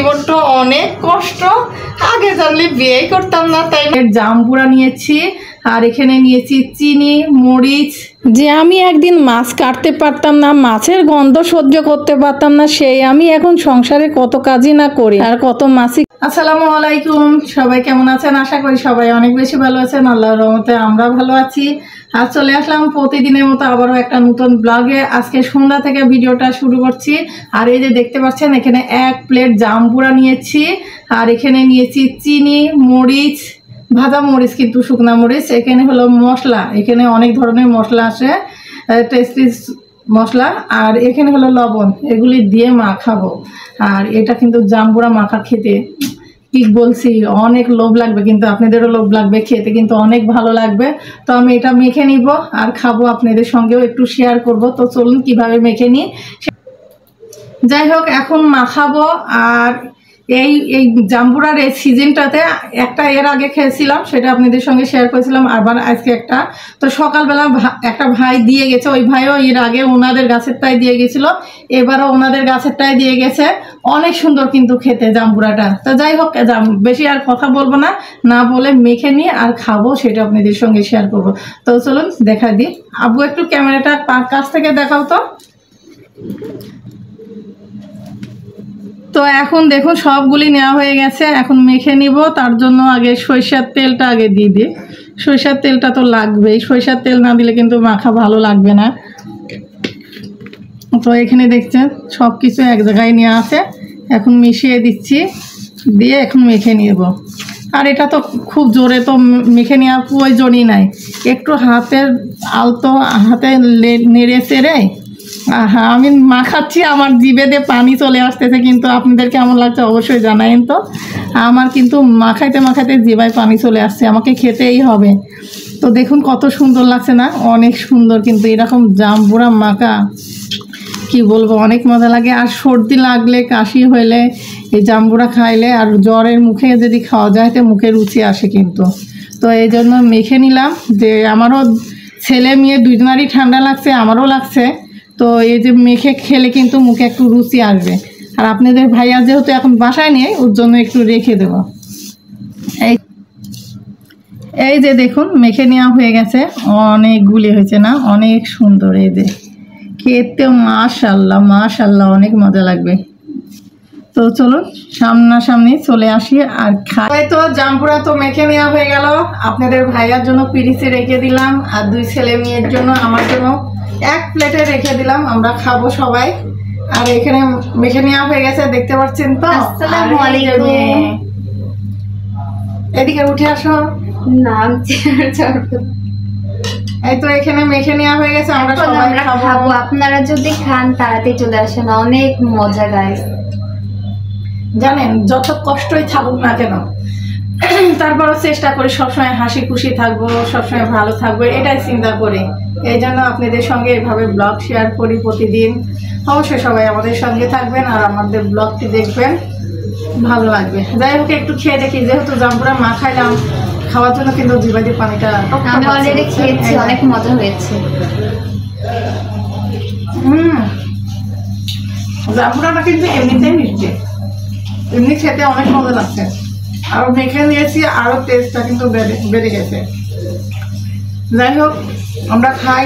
জীবনটা অনেক কষ্ট। আগে জানলে বিয়ে করতাম না। তাই জাম্বুরা নিয়েছি আর এখানে নিয়েছি চিনি, মরিচ। যে আমি একদিন মাছ কাটতে পারতাম না, মাছের গন্ধ সহ্য করতে পারতাম না, সেই আমি এখন সংসারে কত কাজই না করি আর কত মাছই। আসসালামু আলাইকুম, সবাই কেমন আছেন? আশা করি সবাই অনেক বেশি ভালো আছেন। আল্লাহর রহমতে আমরা ভালো আছি। আজ চলে আসলাম প্রতিদিনের মতো আবারও একটা নতুন ব্লগে। আজকে সন্ধ্যা থেকে ভিডিওটা শুরু করছি। আর এই যে দেখতে পাচ্ছেন এখানে 1 প্লেট জাম্বুরা নিয়েছি আর এখানে নিয়েছি চিনি, মরিচ, ভাজা মরিচ কিন্তু শুকনা মরিচ। এখানে হলো মশলা, এখানে অনেক ধরনের মশলা আসে, টেস্টি মশলা। আর এখানে হলো লবণ, এগুলি দিয়ে মাখাবো। আর এটা কিন্তু জাম্বুরা মাখা খেতে কি বলছি, অনেক লোভ লাগবে, কিন্তু আপনাদেরও লোভ লাগবে, খেতে কিন্তু অনেক ভালো লাগবে। তো আমি এটা মেখে নিব আর খাবো, আপনাদের সঙ্গেও একটু শেয়ার করব। তো চলুন কিভাবে মেখে নিই। যাই হোক, এখন মাখাবো। আর এই জাম্বুরার এই সিজনটাতে একটা এর আগে খেয়েছিলাম, সেটা আপনাদের সঙ্গে শেয়ার করেছিলাম। আবার আজকে একটা, তো সকালবেলা একটা ভাই দিয়ে গেছে, ওই ভাইও এর আগে ওনাদের গাছেরটাই দিয়ে গেছিল, এবারও ওনাদের গাছেরটাই দিয়ে গেছে। অনেক সুন্দর কিন্তু খেতে জাম্বুরাটা। তো যাই হোক, বেশি আর কথা বলবো না, না বলে মেখে নিয়ে আর খাবো, সেটা আপনাদের সঙ্গে শেয়ার করব। তো চলুন দেখা দিই। আব্বু একটু ক্যামেরাটা কাছ থেকে দেখাও তো। তো এখন দেখুন সবগুলি নেওয়া হয়ে গেছে, এখন মেখে নিব। তার জন্য আগে সরিষার তেলটা আগে দিয়ে দিই। সরিষার তেলটা তো লাগবেই, সরিষার তেল না দিলে কিন্তু মাখা ভালো লাগবে না। তো এখানে দেখছেন সব কিছু এক জায়গায় নেওয়া আছে, এখন মিশিয়ে দিচ্ছি, দিয়ে এখন মেখে নেব। আর এটা তো খুব জোরে তো মেখে নেওয়ার প্রয়োজনই নাই, একটু হাতের আলতো হাতে নেড়ে চেড়ে। হ্যাঁ, আমি মাখাচ্ছি, আমার জিভেতে পানি চলে আসতেছে, কিন্তু আপনাদের কেমন লাগছে অবশ্যই জানাইন। তো আমার কিন্তু মাখাইতে মাখাইতে জিভায় পানি চলে আসছে, আমাকে খেতেই হবে। তো দেখুন কত সুন্দর লাগছে না? অনেক সুন্দর, কিন্তু এরকম জাম্বুরা মাখা কি বলবো, অনেক মজা লাগে। আর সর্দি লাগলে, কাশি হইলে এই জাম্বুরা খাইলে, আর জ্বরের মুখে যদি খাওয়া যায় তো মুখে রুচি আসে কিন্তু। তো এই জন্য মেখে নিলাম, যে আমারও ছেলে মেয়ে দুজনারই ঠান্ডা লাগছে, আমারও লাগছে। তো এই যে মেখে খেলে কিন্তু মুখে একটু রুচি আসবে। আর আপনাদের ভাইয়া যেহেতু এখন বাসায় নিয়ে, ওর জন্য একটু রেখে দেব। এই যে দেখুন মেখে নেওয়া হয়ে গেছে, অনেকগুলি হয়েছে না? অনেক সুন্দর। এই যে খেতে মাশাআল্লাহ মাশাআল্লাহ অনেক মজা লাগবে। তো চলুন সামনাসামনি চলে আসি আর খাই। তো জাম্বুরা তো মেখে নেওয়া হয়ে গেল, আপনাদের ভাইয়ার জন্য পিরিচে রেখে দিলাম, আর 2 ছেলে মেয়ের জন্য, আমার জন্য 1 প্লেটে রেখে দিলাম, আমরা খাবো সবাই। আর এখানে মেখে নেওয়া হয়ে গেছে, দেখতে পাচ্ছেন তো। আসসালামু আলাইকুম, এদিকে উঠে আসো না। এই তো এখানে মেখে নেওয়া হয়ে গেছে, আমরা সবাই খাবো। আপনারা যদি খান তাড়াতাড়ি চলে আসেন, অনেক মজা গাইস। জানেন যত কষ্টই থাকুক না কেন, তারপরও চেষ্টা করি সবসময় হাসি খুশি থাকবো, সবসময় ভালো থাকবো, এটাই চিন্তা করি। এই জন্য আপনাদের সঙ্গে এভাবে ব্লগ শেয়ার করি প্রতিদিন। অবশ্যই সবাই আমাদের সঙ্গে থাকবেন আর আমাদের ব্লগটি দেখবেন, ভালো লাগবে। যাই হোক, একটু খেয়ে দেখি, যেহেতু জাম্বুরা মাখাইলাম, খাওয়ার জন্য কিন্তু জিভাতে পানিটা। আমি অলরেডি খেয়েছি, অনেক মজা হয়েছে। জাম্বুরাটা কিন্তু এমনিতেই মিষ্টি, এমনি খেতে অনেক মজা লাগছে। আরো মেখে নিয়েছি, আরো টেস্টটা কিন্তু বেড়ে গেছে। যাই হোক, আমরা খাই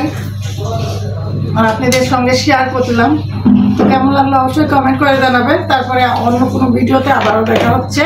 আর আপনাদের সঙ্গে শেয়ার করলাম। তো কেমন লাগলো অবশ্যই কমেন্ট করে জানাবেন। তারপরে অন্য কোনো ভিডিওতে আবারও দেখা হচ্ছে,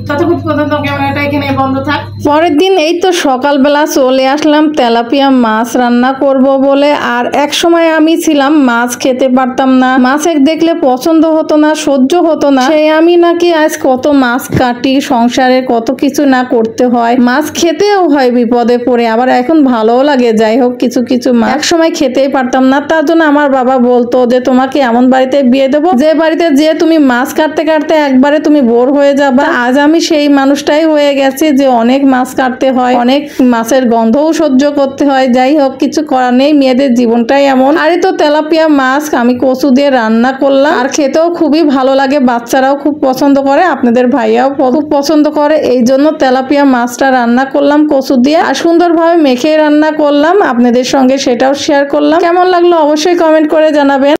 ততক্ষণ পর্যন্ত ক্যামেরাটা এখানে বন্ধ থাক। পরের দিন এই তো সকালবেলা চলে আসলাম তেলাপিয়া মাছ রান্না করব বলে। আর এক সময় আমি ছিলাম মাছ খেতে পারতাম না, মাছের দেখলে পছন্দ হতো না, সহ্য হতো না। সেই আমি নাকি আজ কত মাছ কাটি, সংসারে কত কিছু না করতে হয়, মাছ খেতেও হয় বিপদে পড়ে, আবার এখন ভালোও লাগে। যাই হোক, কিছু কিছু মাছ এক সময় খেতেই পারতাম না। তার জন্য আমার বাবা বলতো যে তোমাকে এমন বাড়িতে বিয়ে দেবো যে বাড়িতে যে তুমি মাছ কাটতে কাটতে একবারে তুমি বোর হয়ে যাবা। আজ আমি সেই মানুষটাই হয়ে গেছে, যে অনেক মাছ কাটতে হয়, অনেক মাছের গন্ধও সহ্য করতে হয়। যাই হোক, কিছু করার নেই, মেয়েদের জীবনটাই এমন। আর তো তেলাপিয়া মাছ আমি কচু দিয়ে রান্না করলাম, আর খেতেও খুবই ভালো লাগে, বাচ্চারাও খুব পছন্দ করে, আপনাদের ভাইয়াও খুব পছন্দ করে। এই জন্য তেলাপিয়া মাছটা রান্না করলাম কচু দিয়ে, আর সুন্দরভাবে মেখে রান্না করলাম, আপনাদের সঙ্গে সেটাও শেয়ার করলাম। কেমন লাগলো অবশ্যই কমেন্ট করে জানাবেন।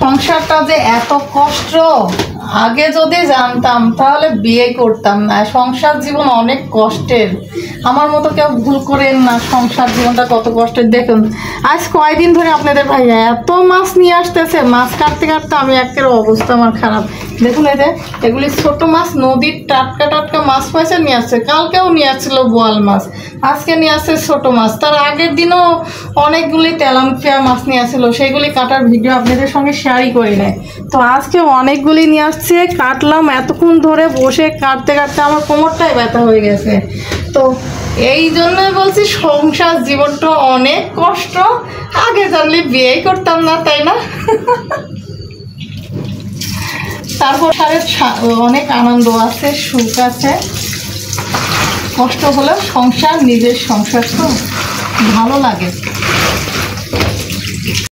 সংসারটা যে এত কষ্ট, আগে যদি জানতাম তাহলে বিয়ে করতাম না। সংসার জীবন অনেক কষ্টের, আমার মতো কেউ ভুল করেন না। সংসার জীবনটা কত কষ্টের দেখুন। আজ কয়দিন ধরে আপনাদের ভাইয়া এত মাছ নিয়ে আসতেছে, মাছ কাটতে কাটতে আমি একের অবস্থা আমার খারাপ। দেখুন এই যে এগুলি ছোট মাছ, নদীর টাটকা টাটকা মাছ পয়সা নিয়ে আসছে। কালকেও নিয়ে আসছিল বোয়াল মাছ, আজকে নিয়ে আসছে ছোট মাছ। তার আগের দিনও অনেকগুলি তেলাপিয়া মাছ নিয়ে আসছিল, সেইগুলি কাটার ভিডিও আপনাদের সঙ্গে শেয়ারই করি নাই। তো আজকে অনেকগুলি নিয়ে আসছে, কাটলাম। এতক্ষণ ধরে বসে কাটতে কাটতে আমার কোমরটাই ব্যথা হয়ে গেছে। তো এই জন্যই বলছি সংসার জীবনটা অনেক কষ্ট, আগে জানলে বিয়েই করতাম না, তাই না? তারপর অনেক আনন্দ আছে, সুখ আছে। কষ্ট হলেও সংসার, নিজের সংসার তো ভালো লাগে।